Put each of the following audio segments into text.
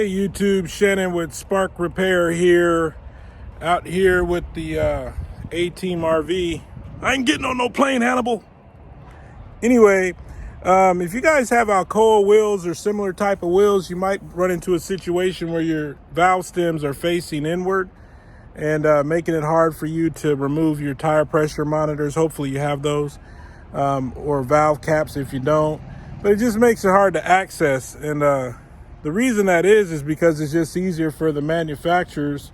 Hey YouTube, Shannon with Spark Repair here, out here with the A-Team RV. I ain't getting on no plane, Hannibal. Anyway, if you guys have Alcoa wheels or similar type of wheels, you might run into a situation where your valve stems are facing inward and making it hard for you to remove your tire pressure monitors. Hopefully you have those, or valve caps if you don't. But it just makes it hard to access, and the reason that is because it's just easier for the manufacturers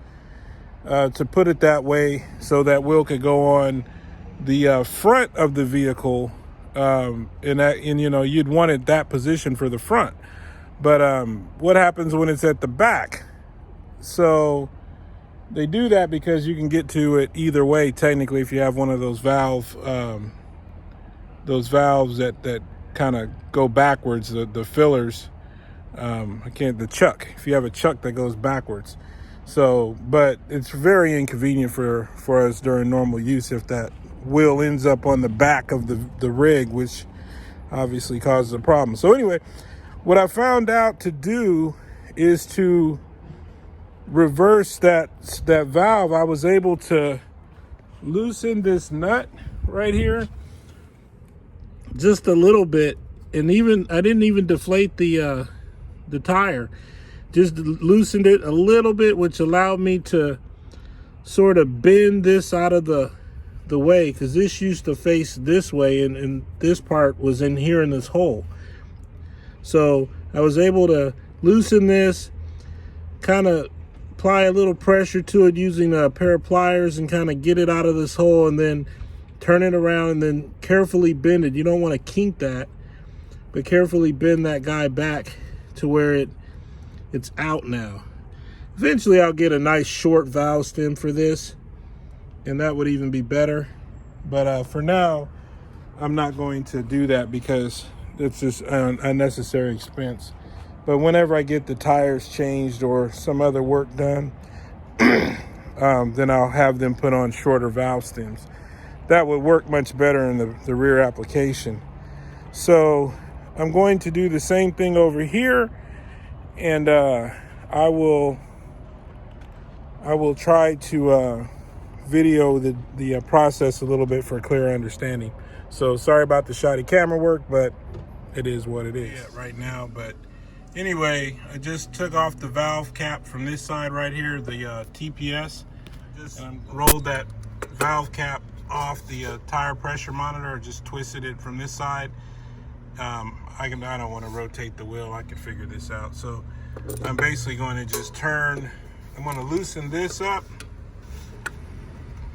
to put it that way, so that wheel could go on the front of the vehicle, and you know, you'd want it that position for the front. But what happens when it's at the back? So they do that because you can get to it either way, technically, if you have one of those valves that kind of go backwards, the fillers. The chuck, if you have a chuck that goes backwards. So, but it's very inconvenient for us during normal use if that wheel ends up on the back of the rig, which obviously causes a problem. So anyway, what I found out to do is to reverse that valve. I was able to loosen this nut right here just a little bit, and I didn't even deflate the tire, just loosened it a little bit, which allowed me to sort of bend this out of the way, because this used to face this way, and this part was in here in this hole. So I was able to loosen this, kind of apply a little pressure to it using a pair of pliers and kind of get it out of this hole, and then turn it around and then carefully bend it. You don't want to kink that, but carefully bend that guy back to where it's out now. Eventually I'll get a nice short valve stem for this, and that would even be better. But for now, I'm not going to do that because it's just an unnecessary expense. But whenever I get the tires changed or some other work done, then I'll have them put on shorter valve stems. That would work much better in the rear application. So I'm going to do the same thing over here, and I will try to video the process a little bit for a clearer understanding. So sorry about the shoddy camera work, but it is what it is right now. But anyway, I just took off the valve cap from this side right here, the TPS. Just rolled that valve cap off the tire pressure monitor, just twisted it from this side. I don't want to rotate the wheel. I can figure this out. So I'm basically going to just I'm going to loosen this up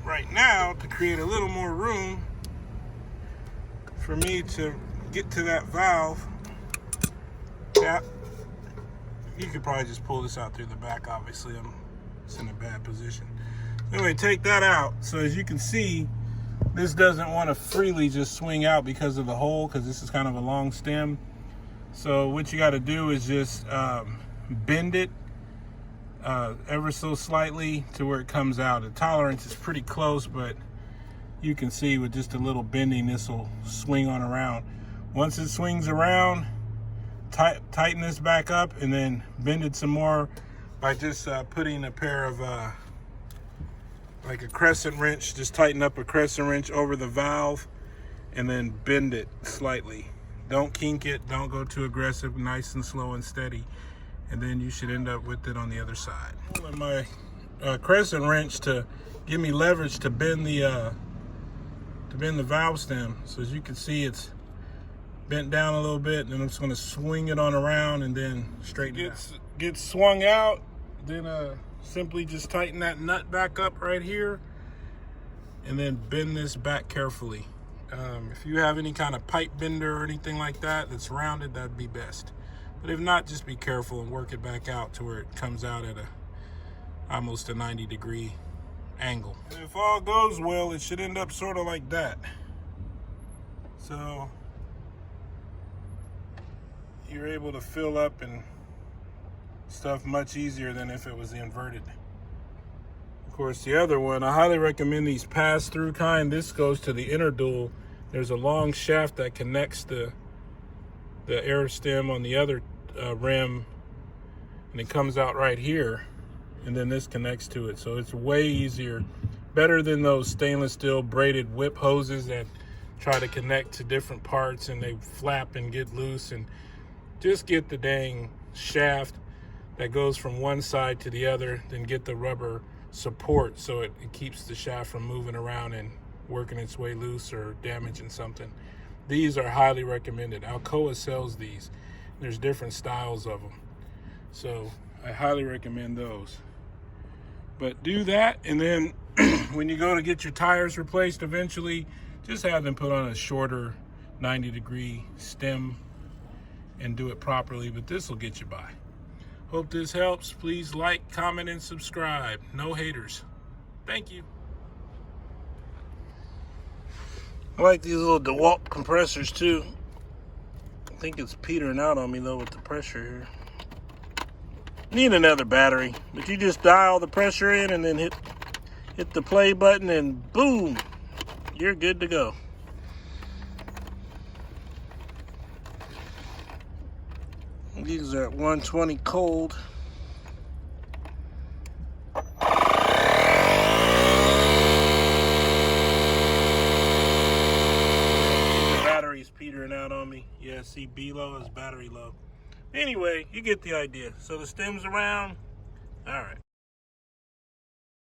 right now to create a little more room for me to get to that valve cap. You could probably just pull this out through the back. Obviously, I'm just in a bad position. Anyway, take that out. So as you can see, this doesn't want to freely just swing out because of the hole, because this is kind of a long stem. So what you got to do is just bend it ever so slightly to where it comes out. The tolerance is pretty close, but you can see with just a little bending, this will swing on around. Once it swings around, tighten this back up, and then bend it some more by just putting a pair of like a crescent wrench. Just tighten up a crescent wrench over the valve and then bend it slightly. Don't kink it, don't go too aggressive, nice and slow and steady, and then you should end up with it on the other side. Pulling my crescent wrench to give me leverage to bend the valve stem. So as you can see, it's bent down a little bit, and then I'm just going to swing it on around and then straighten it out. Gets swung out, then simply just tighten that nut back up right here, and then bend this back carefully. If you have any kind of pipe bender or anything like that that's rounded, that'd be best. But if not, just be careful and work it back out to where it comes out at almost a 90-degree angle. And if all goes well, it should end up sort of like that. So you're able to fill up and stuff much easier than if it was inverted. Of course, the other one, I highly recommend these pass-through kind. This goes to the inner dual. There's a long shaft that connects the air stem on the other rim and it comes out right here, and then this connects to it. So it's way easier, better than those stainless steel braided whip hoses that try to connect to different parts and they flap and get loose. And just get the dang shaft that goes from one side to the other, then get the rubber support so it keeps the shaft from moving around and working its way loose or damaging something. These are highly recommended. Alcoa sells these. There's different styles of them, so I highly recommend those. But do that, and then when you go to get your tires replaced eventually, just have them put on a shorter 90-degree stem and do it properly, but this will get you by. Hope this helps. Please like, comment, and subscribe. No haters. Thank you. I like these little DeWalt compressors too. I think it's petering out on me though with the pressure here. Need another battery, but you just dial the pressure in and then hit the play button and boom, you're good to go. These are at 120 cold. Petering out on me. Yeah, see, B low is battery low. Anyway, you get the idea. So the stem's around. All right.